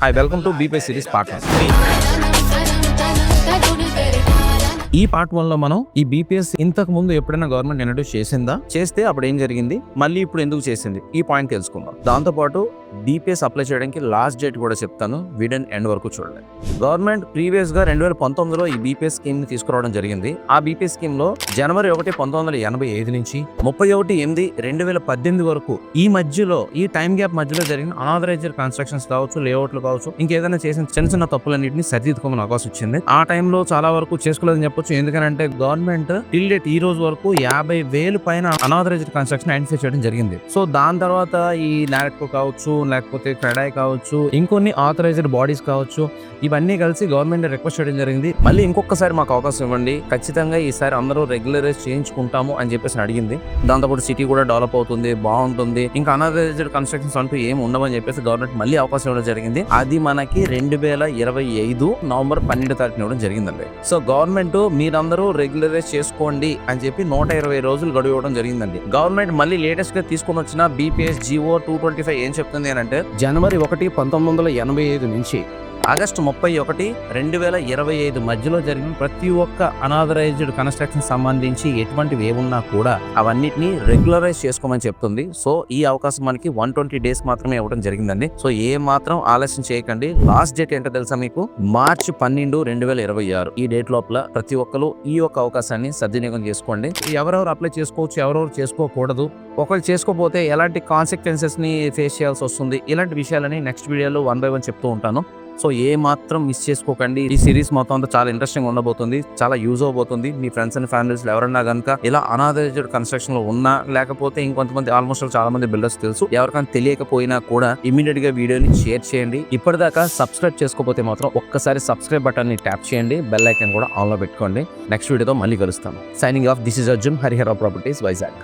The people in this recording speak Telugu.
Hi, welcome to BPS series part 1. ఈ పార్ట్ 1 లో మనం ఈ బీపీఎస్ ఇంతకు ముందు ఎప్పుడైనా గవర్నమెంట్ ఇంట్రడ్యూస్ చేసిందా, చేస్తే అప్పుడు ఏం జరిగింది, మళ్ళీ ఇప్పుడు ఎందుకు చేసింది, ఈ పాయింట్ తెలుసుకుందాం. దాంతోపాటు బీపీఎస్ అప్లై చేయడానికి లాస్ట్ డేట్ కూడా చెప్తాను, వీడియో ఎండ్ వరకు చూడండి. గవర్నమెంట్ ప్రీవియస్ గా 2019లో ఈ బీపీఎస్ స్కీమ్ ని తీసుకురావడం జరిగింది. ఆ బీపీఎస్ స్కీమ్ లో జనవరి 1, 1985 నుంచి 31/8/2018 వరకు ఈ మధ్యలో, ఈ టైం గ్యాప్ మధ్యలో జరిగిన అనాథరైజ్డ్ కన్స్ట్రక్షన్స్ కావచ్చు, లేఅవుట్లు కావచ్చు, ఇంకేదైనా చేసిన చిన్న చిన్న తప్పులన్నింటినీ సరిదిద్దుకోమని అవకాశం వచ్చింది. ఆ టైంలో చాలా వరకు చేసుకోలేదని చెప్పొచ్చు. ఎందుకంటే గవర్నమెంట్ టిల్ డేట్ ఈ రోజు వరకు 50,000 పైన అనాథరైజ్డ్ కన్స్ట్రక్షన్ ఐడెంటిఫై చేయడం జరిగింది. సో దాని తర్వాత ఈ నారెట్కో కావచ్చు, లేకపోతే క్రెడాయ్ కావచ్చు, ఇంకొన్ని ఆథరైజ్డ్ బాడీస్ కావచ్చు, ఇవన్నీ కలిసి గవర్నమెంట్ రిక్వెస్ట్ చేయడం జరిగింది. మళ్ళీ ఇంకొకసారి మాకు అవకాశం ఇవ్వండి, ఖచ్చితంగా ఈసారి అందరూ రెగ్యులరైజ్ చేయించుకుంటాము అని చెప్పేసి అడిగింది. దాంతోపాటు సిటీ కూడా డెవలప్ అవుతుంది, బాగుంటుంది, ఇంకా అనాథరైజ్డ్ కన్స్ట్రక్షన్స్ అంటూ ఏం ఉండవని చెప్పేసి గవర్నమెంట్ మళ్ళీ అవకాశం ఇవ్వడం జరిగింది. అది మనకి 2025 నవంబర్ 12 తారీఖున ఇవ్వడం జరిగిందండి. సో గవర్నమెంట్ మీరందరూ రెగ్యులరైజ్ చేసుకోండి అని చెప్పి 120 రోజులు గడువు ఇవ్వడం జరిగిందండి. గవర్నమెంట్ మళ్ళీ లేటెస్ట్ గా తీసుకుని వచ్చిన బీపీఎస్ జీవో 225 ఏం చెప్తుంది అని అంటే, జనవరి 1, 1985 నుంచి ఆగస్టు 31, 2025 మధ్యలో జరిగిన ప్రతి ఒక్క అనాథరైజ్డ్ కన్స్ట్రక్షన్ సంబంధించి ఎటువంటివి ఏమున్నా కూడా అవన్నిటిని రెగ్యులరైజ్ చేసుకోమని చెప్తుంది. సో ఈ అవకాశం మనకి 120 డేస్ మాత్రమే ఇవ్వడం జరిగిందండి. సో ఏ మాత్రం ఆలస్యం చేయకండి. లాస్ట్ డేట్ ఏంటో తెలుసా మీకు? మార్చి 12, 2026. ఈ డేట్ లోపల ప్రతి ఒక్కరు ఈ యొక్క అవకాశాన్ని సద్వినియోగం చేసుకోండి. ఎవరెవరు అప్లై చేసుకోవచ్చు, ఎవరెవరు చేసుకోకూడదు, ఒకవేళ చేసుకోకపోతే ఎలాంటి కాన్సిక్వెన్సెస్ ని ఫేస్ చేయాల్సి వస్తుంది, ఇలాంటి విషయాలని నెక్స్ట్ వీడియోలో 1 by 1 చెప్తూ ఉంటాను. సో ఏ మాత్రం మిస్ చేసుకోకండి. ఈ సిరీస్ మొత్తం అంతా చాలా ఇంట్రెస్టింగ్ ఉండబోతుంది, చాలా యూజ్ అవబోతుంది. మీ ఫ్రెండ్స్ అండ్ ఫ్యామిలీస్ ఎవరన్నా కనుక ఇలా అనాథరైజ్డ్ కన్స్ట్రక్షన్ లో ఉన్నా, లేకపోతే ఇంకొంతమంది ఆల్మోస్ట్ చాలా మంది బిల్డర్స్ తెలుసు, ఎవరికైనా తెలియకపోయినా కూడా ఇమీడియట్ గా వీడియోని షేర్ చేయండి. ఇప్పటిదాకా సబ్స్క్రైబ్ చేసుకోకపోతే మాత్రం ఒక్కసారి సబ్స్క్రైబ్ బటన్ ని ట్యాప్ చేయండి, బెల్ ఐకాన్ కూడా ఆన్ లో పెట్టుకోండి. నెక్స్ట్ వీడియోతో మళ్ళీ కలుస్తాను. Signing off, this is Arjun, Harihara properties, Vizag.